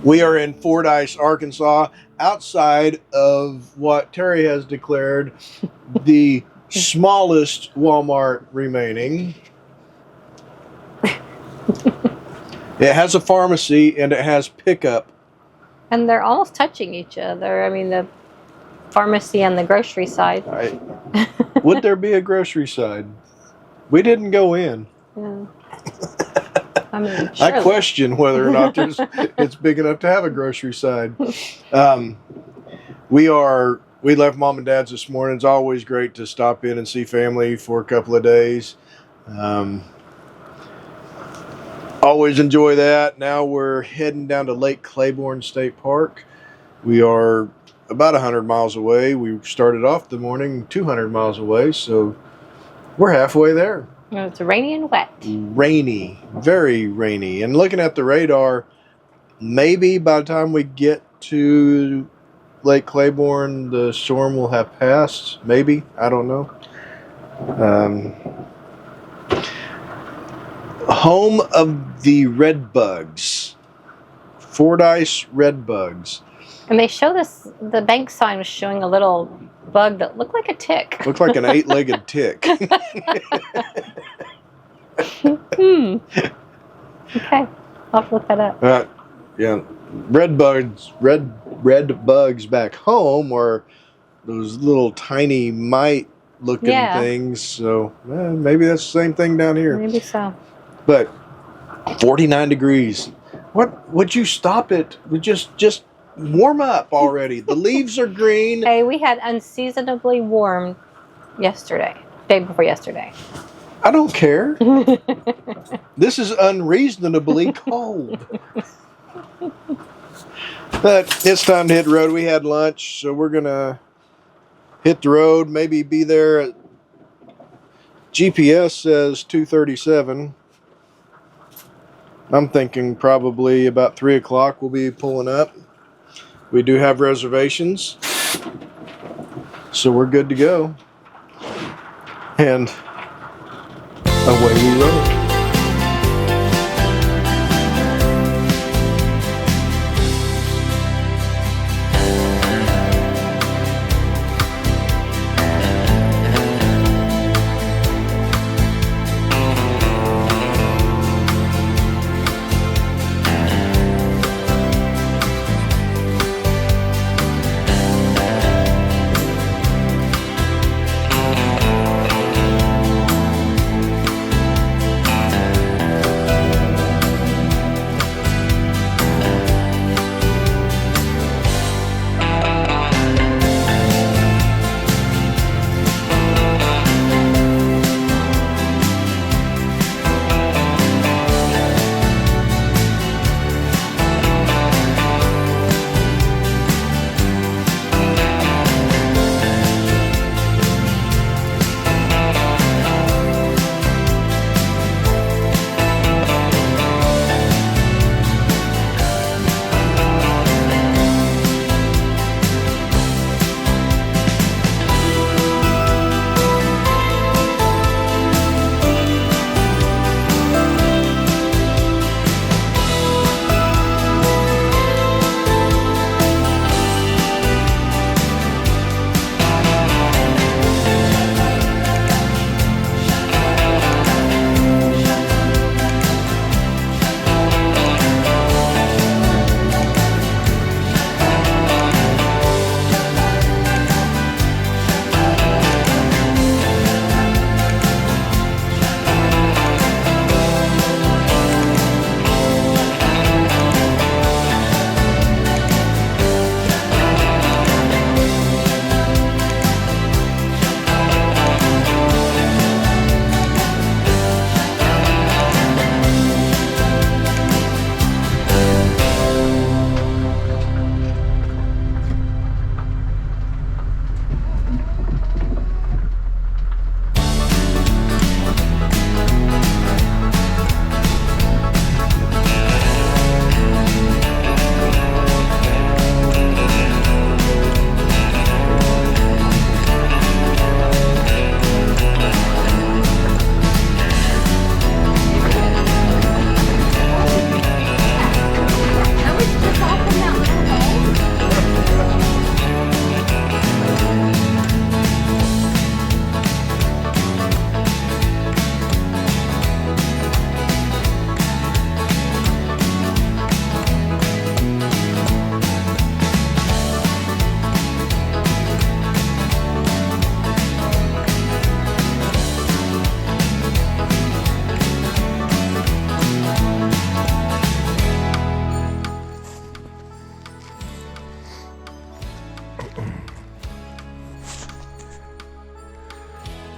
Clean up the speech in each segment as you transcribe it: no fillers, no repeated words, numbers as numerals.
We are in Fordyce, Arkansas, outside of what Terry has declared the smallest Walmart remaining. It has a pharmacy and it has pickup. And they're almost touching each other. I mean, the pharmacy and the grocery side. Would there be a grocery side? We didn't go in. Yeah. I mean, surely. I question whether or not it's big enough to have a grocery side. We left Mom and Dad's this morning. It's always great to stop in and see family for a couple of days. Always enjoy that. Now we're heading down to Lake Claiborne State Park. We are about 100 miles away. We started off the morning 200 miles away, so we're halfway there. It's rainy and wet. Rainy, very rainy. And looking at the radar, maybe by the time we get to Lake Claiborne, the storm will have passed. Maybe. I don't know. Home of the red bugs. Fordyce red bugs. And they show this, the bank sign was showing a little bug that looked like a tick. Looked like an 8-legged tick. Okay. I'll have to look that up. Yeah. Red bugs back home are those little tiny mite looking things. So maybe that's the same thing down here. Maybe so. But 49 degrees. What would you stop it? Just warm up already. The leaves are green. Hey, we had unseasonably warm yesterday. Day before yesterday. I don't care. This is unreasonably cold. But it's time to hit the road. We had lunch, so we're gonna hit the road. Maybe be there at GPS says 2:37. I'm thinking probably about 3 o'clock we'll be pulling up. We do have reservations, so we're good to go. And away we roll.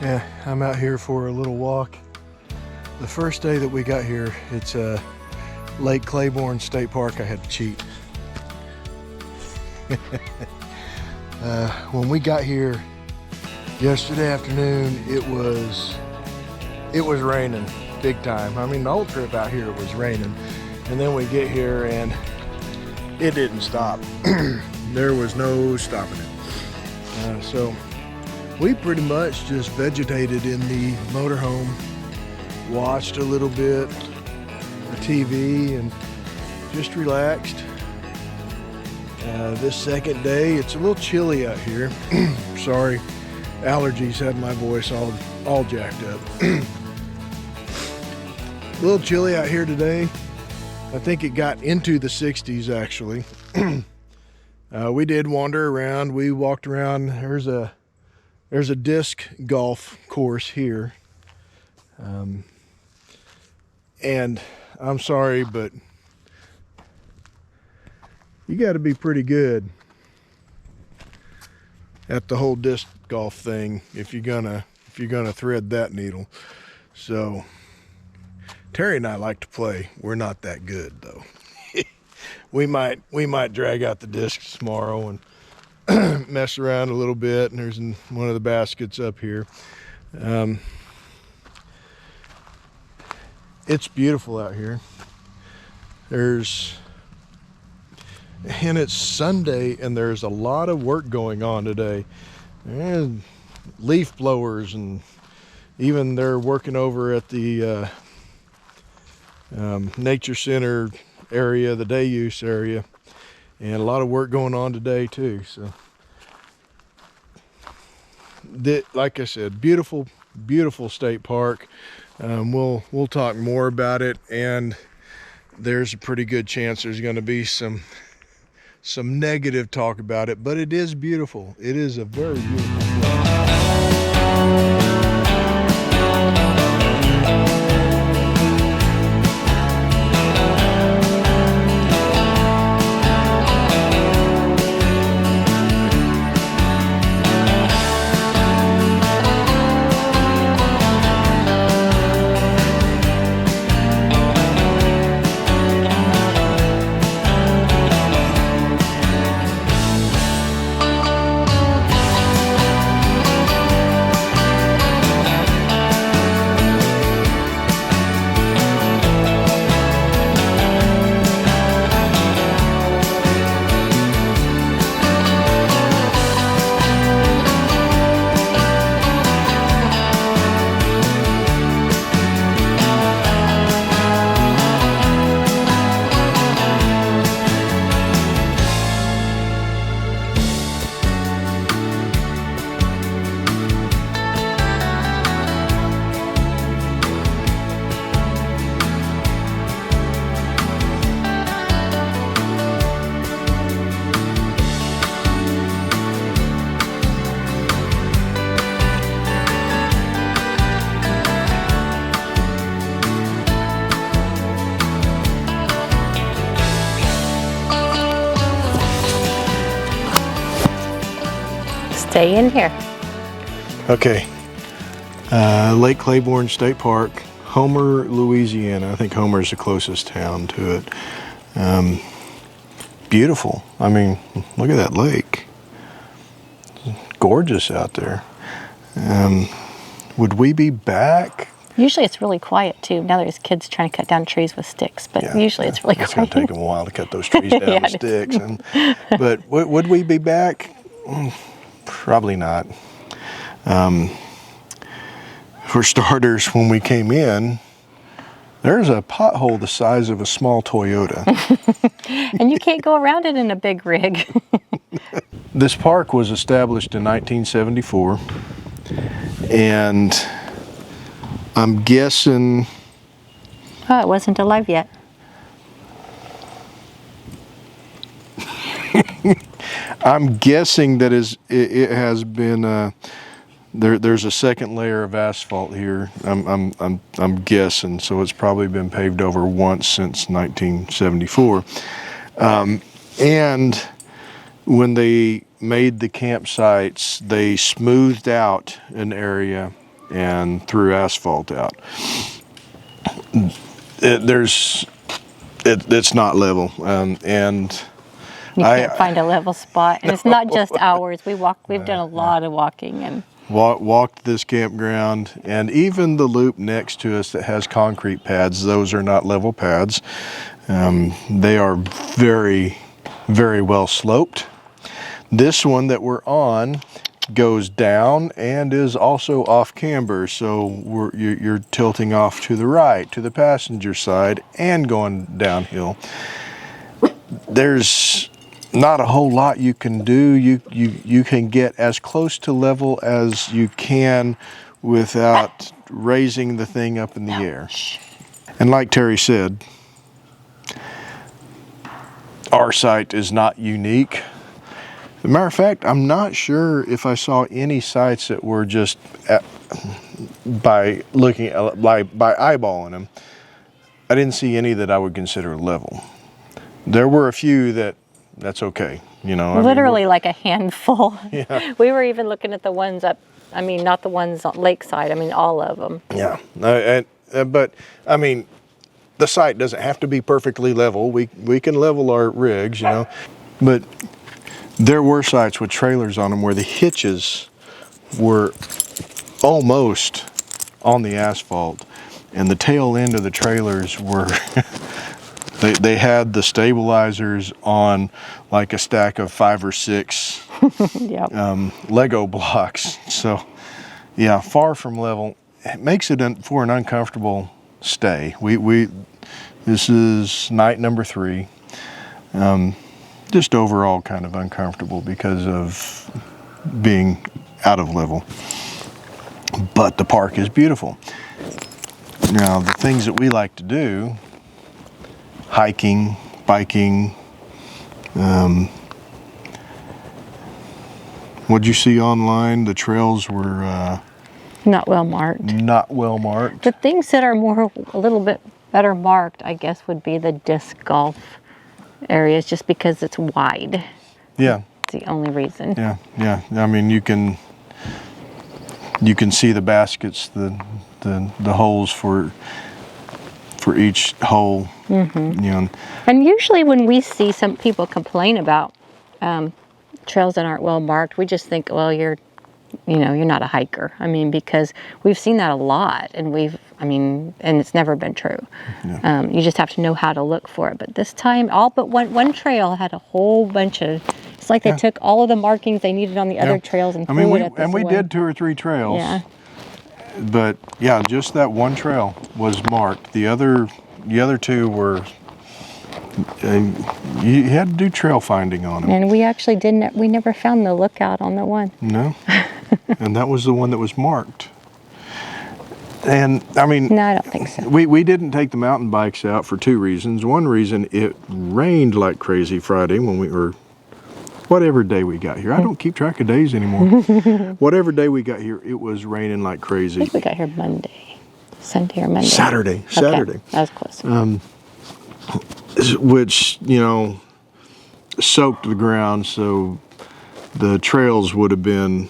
Yeah, I'm out here for a little walk. The first day that we got here, it's Lake Claiborne State Park. I had to cheat. When we got here yesterday afternoon, it was raining big time. I mean, the whole trip out here it was raining, and then we get here and it didn't stop. There was no stopping it. So we pretty much just vegetated in the motorhome, watched a little bit of TV, and just relaxed. This second day, it's a little chilly out here. Sorry, allergies had my voice all jacked up. A little chilly out here today. I think it got into the 60s actually. We did wander around. We walked around. There's a disc golf course here. And I'm sorry, but you got to be pretty good at the whole disc golf thing if you're gonna thread that needle. So Terry and I like to play. We're not that good though. we might drag out the discs tomorrow and mess around a little bit. And there's one of the baskets up here. It's beautiful out here. And it's Sunday, and there's a lot of work going on today. And leaf blowers, and even they're working over at the nature center area, the day use area, and a lot of work going on today too. So like I said, beautiful state park. We'll talk more about it, and there's a pretty good chance there's going to be some negative talk about it, but it is beautiful. It is a very beautiful place. Stay in here. Okay, Lake Claiborne State Park, Homer, Louisiana. I think Homer's the closest town to it. Beautiful. I mean, look at that lake. Gorgeous out there. Would we be back? Usually it's really quiet too. Now there's kids trying to cut down trees with sticks, but usually it's really quiet. It's going to take them a while to cut those trees down with sticks. But would we be back? Probably not. For starters, when we came in, there's a pothole the size of a small Toyota. And you can't go around it in a big rig. This park was established in 1974, and I'm guessing... Oh, it wasn't alive yet. I'm guessing that it has been there's a second layer of asphalt here. I'm guessing, so it's probably been paved over once since 1974. And when they made the campsites, they smoothed out an area and threw asphalt out. It's not level, and You can't find a level spot, and it's not just ours. We've done a lot of walking and walked this campground, and even the loop next to us that has concrete pads, those are not level pads. They are very, very well sloped. This one that we're on goes down and is also off camber, so you're tilting off to the right, to the passenger side, and going downhill. There's not a whole lot you can do. You can get as close to level as you can without raising the thing up in the air. And like Terry said, our site is not unique. As a matter of fact, I'm not sure if I saw any sites that were just by eyeballing them. I didn't see any that I would consider level. There were a few that's okay, you know. literally like a handful. Yeah. We were even looking at the ones up, I mean, not the ones on Lakeside, I mean, all of them. Yeah, but I mean, the site doesn't have to be perfectly level. We can level our rigs, you know, but there were sites with trailers on them where the hitches were almost on the asphalt, and the tail end of the trailers were they had the stabilizers on like a stack of 5 or 6 Yep. Lego blocks. So yeah, far from level. It makes it for an uncomfortable stay. This is night number 3. Just overall kind of uncomfortable because of being out of level. But the park is beautiful. Now, the things that we like to do, hiking, biking, what'd you see online? The trails were Not well marked. not well marked. The things that are a little bit better marked, I guess, would be the disc golf areas, just because it's wide. Yeah. It's the only reason. Yeah, yeah. I mean, you can see the baskets, the holes for each hole. Mm-hmm. You know. And usually when we see some people complain about trails that aren't well marked, we just think, well, you're not a hiker. I mean, because we've seen that a lot, and and it's never been true. Yeah. You just have to know how to look for it. But this time, all but one trail had a whole bunch of. It's like they took all of the markings they needed on the other trails and threw it at this one. We did 2 or 3 trails. Yeah. But yeah, just that one trail was marked. The other 2 were. You had to do trail finding on them. And we actually didn't. We never found the lookout on the one. No. And that was the one that was marked. And I mean, no, I don't think so. We didn't take the mountain bikes out for 2 reasons. One reason, it rained like crazy Friday when whatever day we got here. I don't keep track of days anymore. Whatever day we got here, it was raining like crazy. I think we got here Monday, Sunday or Monday. Saturday. Okay, that was close. Which, soaked the ground, so the trails would have been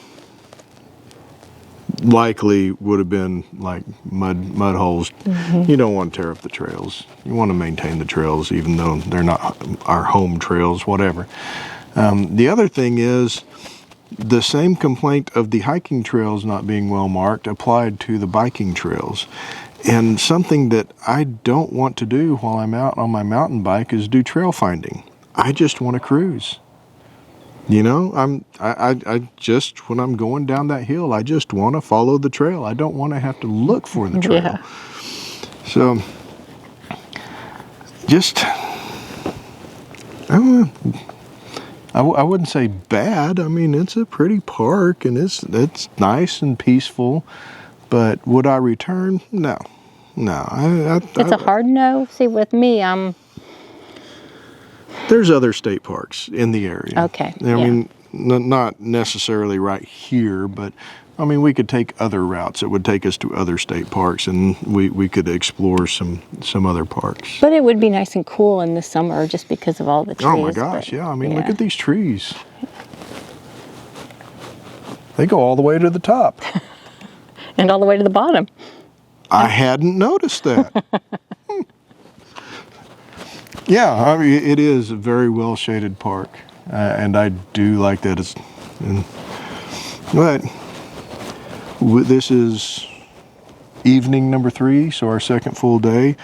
like mud holes. Mm-hmm. You don't want to tear up the trails. You want to maintain the trails, even though they're not our home trails, whatever. The other thing is, the same complaint of the hiking trails not being well marked applied to the biking trails. And something that I don't want to do while I'm out on my mountain bike is do trail finding. I just want to cruise. I just, when I'm going down that hill, I just want to follow the trail. I don't want to have to look for the trail. Yeah. So, just, I don't know. I wouldn't say bad. I mean, it's a pretty park and it's nice and peaceful. But would I return? No. It's a hard no. See, with me, there's other state parks in the area. Okay. I mean, not necessarily right here, but I mean, we could take other routes. It would take us to other state parks, and we could explore some other parks. But it would be nice and cool in the summer just because of all the trees. Oh my gosh, yeah. I mean, look at these trees. They go all the way to the top. And all the way to the bottom. I hadn't noticed that. Yeah, I mean, it is a very well shaded park, and I do like that. But this is evening number 3, so our second full day.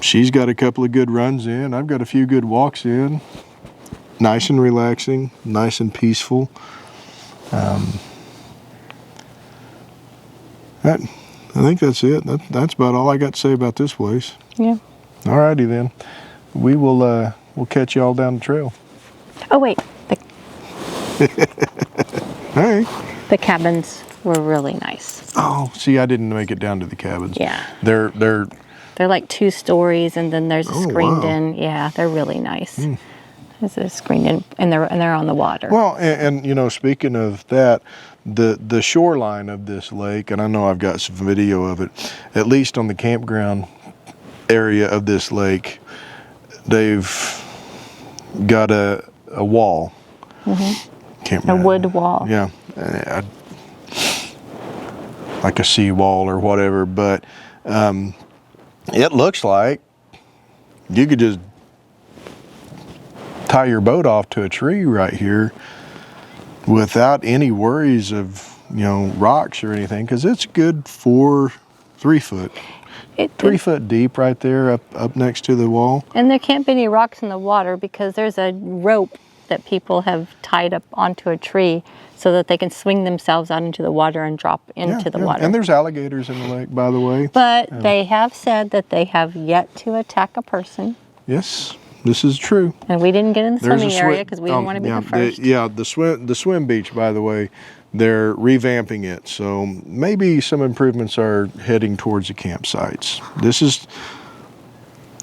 She's got a couple of good runs in. I've got a few good walks in. Nice and relaxing, nice and peaceful. I think that's it. That's about all I got to say about this place. Yeah. All righty then. We will we'll catch y'all down the trail. Oh wait, All right. the cabins were really nice. Oh, see, I didn't make it down to the cabins. Yeah. They're like 2 stories, and then there's a screened wow. in. Yeah, they're really nice. There's a screened in, and they're on the water. well, and you know, speaking of that, the shoreline of this lake, and I know I've got some video of it, at least on the campground area of this lake, they've got a wall. Can't A remember. wood wall. Yeah, like a sea wall or whatever. But it looks like you could just tie your boat off to a tree right here without any worries of, you know, rocks or anything, because it's good for 3 foot. 3 foot deep right there up next to the wall. And there can't be any rocks in the water because there's a rope that people have tied up onto a tree so that they can swing themselves out into the water and drop into the water. And there's alligators in the lake, by the way. But they have said that they have yet to attack a person. Yes, this is true. And we didn't get in the There's swimming area because we didn't want to be the first. The swim beach, by the way, they're revamping it, so maybe some improvements are heading towards the campsites. This is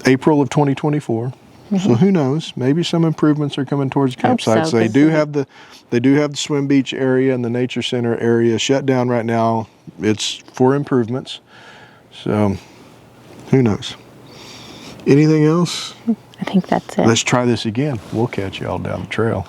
April of 2024, so who knows? Maybe some improvements are coming towards the campsites. So, they do have the swim beach area and the nature center area shut down right now. It's for improvements, so who knows? Anything else? I think that's it. Let's try this again. We'll catch y'all down the trail.